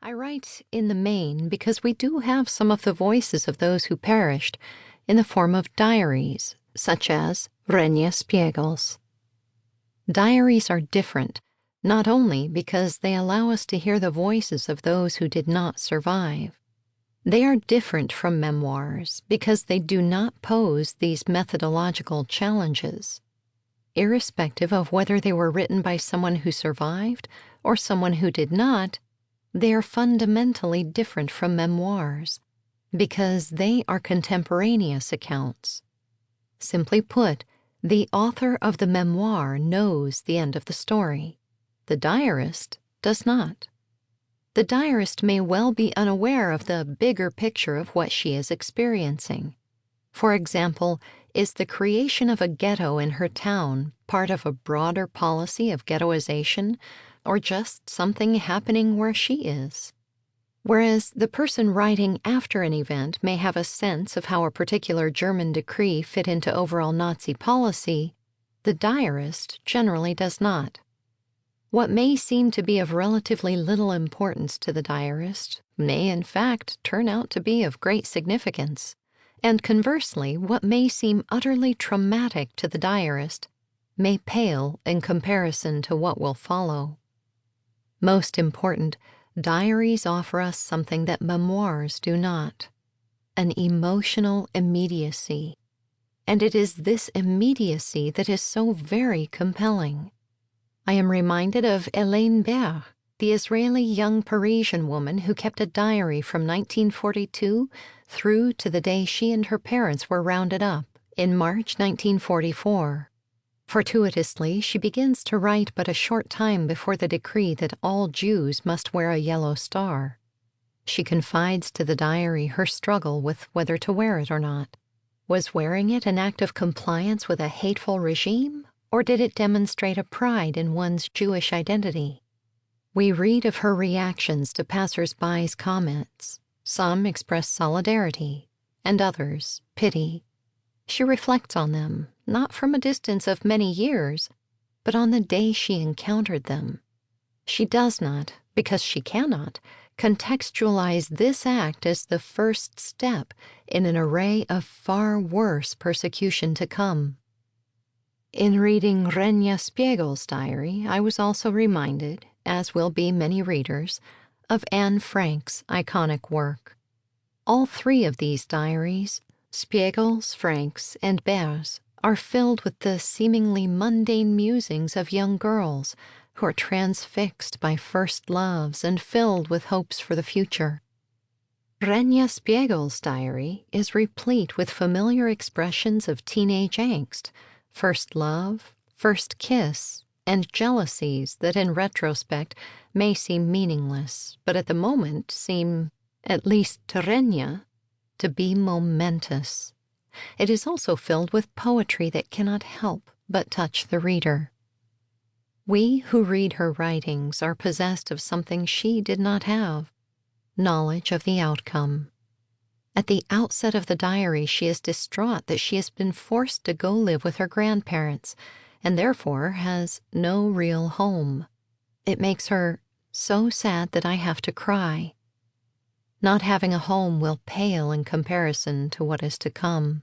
I write in the main because we do have some of the voices of those who perished in the form of diaries, such as Renia Spiegel's. Diaries are different, not only because they allow us to hear the voices of those who did not survive. They are different from memoirs because they do not pose these methodological challenges. Irrespective of whether they were written by someone who survived or someone who did not, they are fundamentally different from memoirs because they are contemporaneous accounts. Simply put, the author of the memoir knows the end of the story. The diarist does not. The diarist may well be unaware of the bigger picture of what she is experiencing. For example, is the creation of a ghetto in her town part of a broader policy of ghettoization, or just something happening where she is? Whereas the person writing after an event may have a sense of how a particular German decree fit into overall Nazi policy, the diarist generally does not. What may seem to be of relatively little importance to the diarist may in fact turn out to be of great significance, and conversely, what may seem utterly traumatic to the diarist may pale in comparison to what will follow. Most important, diaries offer us something that memoirs do not: an emotional immediacy. And it is this immediacy that is so very compelling. I am reminded of Hélène Berg, the Israeli young Parisian woman who kept a diary from 1942 through to the day she and her parents were rounded up in March 1944. Fortuitously, she begins to write but a short time before the decree that all Jews must wear a yellow star. She confides to the diary her struggle with whether to wear it or not. Was wearing it an act of compliance with a hateful regime, or did it demonstrate a pride in one's Jewish identity? We read of her reactions to passers-by's comments. Some express solidarity, and others pity. She reflects on them, not from a distance of many years, but on the day she encountered them. She does not, because she cannot, contextualize this act as the first step in an array of far worse persecution to come. In reading Renia Spiegel's diary, I was also reminded, as will be many readers, of Anne Frank's iconic work. All three of these diaries, Spiegel's, Frank's, and Berg's, are filled with the seemingly mundane musings of young girls who are transfixed by first loves and filled with hopes for the future. Renia Spiegel's diary is replete with familiar expressions of teenage angst, first love, first kiss, and jealousies that in retrospect may seem meaningless, but at the moment seem, at least to Renia, to be momentous. It is also filled with poetry that cannot help but touch the reader. We who read her writings are possessed of something she did not have: knowledge of the outcome. At the outset of the diary, she is distraught that she has been forced to go live with her grandparents and therefore has no real home. It makes her so sad that I have to cry. Not having a home will pale in comparison to what is to come.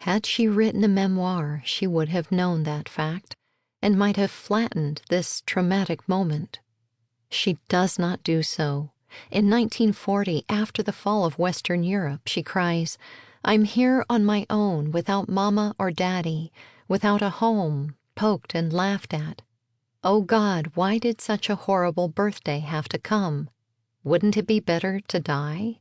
Had she written a memoir, she would have known that fact and might have flattened this traumatic moment. She does not do so. In 1940, after the fall of Western Europe, she cries, "I'm here on my own, without Mama or Daddy, without a home, poked and laughed at. Oh God, why did such a horrible birthday have to come? Wouldn't it be better to die?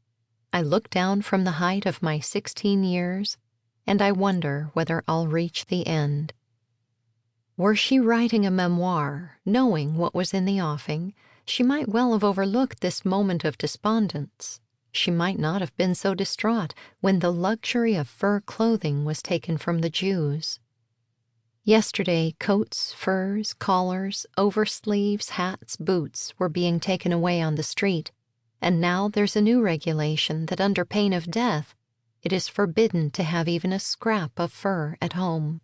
I look down from the height of my 16 years, and I wonder whether I'll reach the end." Were she writing a memoir, knowing what was in the offing, she might well have overlooked this moment of despondence. She might not have been so distraught when the luxury of fur clothing was taken from the Jews. Yesterday, coats, furs, collars, oversleeves, hats, boots were being taken away on the street, and now there's a new regulation that under pain of death, it is forbidden to have even a scrap of fur at home.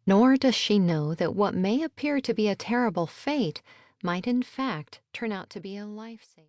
Nor does she know that what may appear to be a terrible fate might in fact turn out to be a life-saving.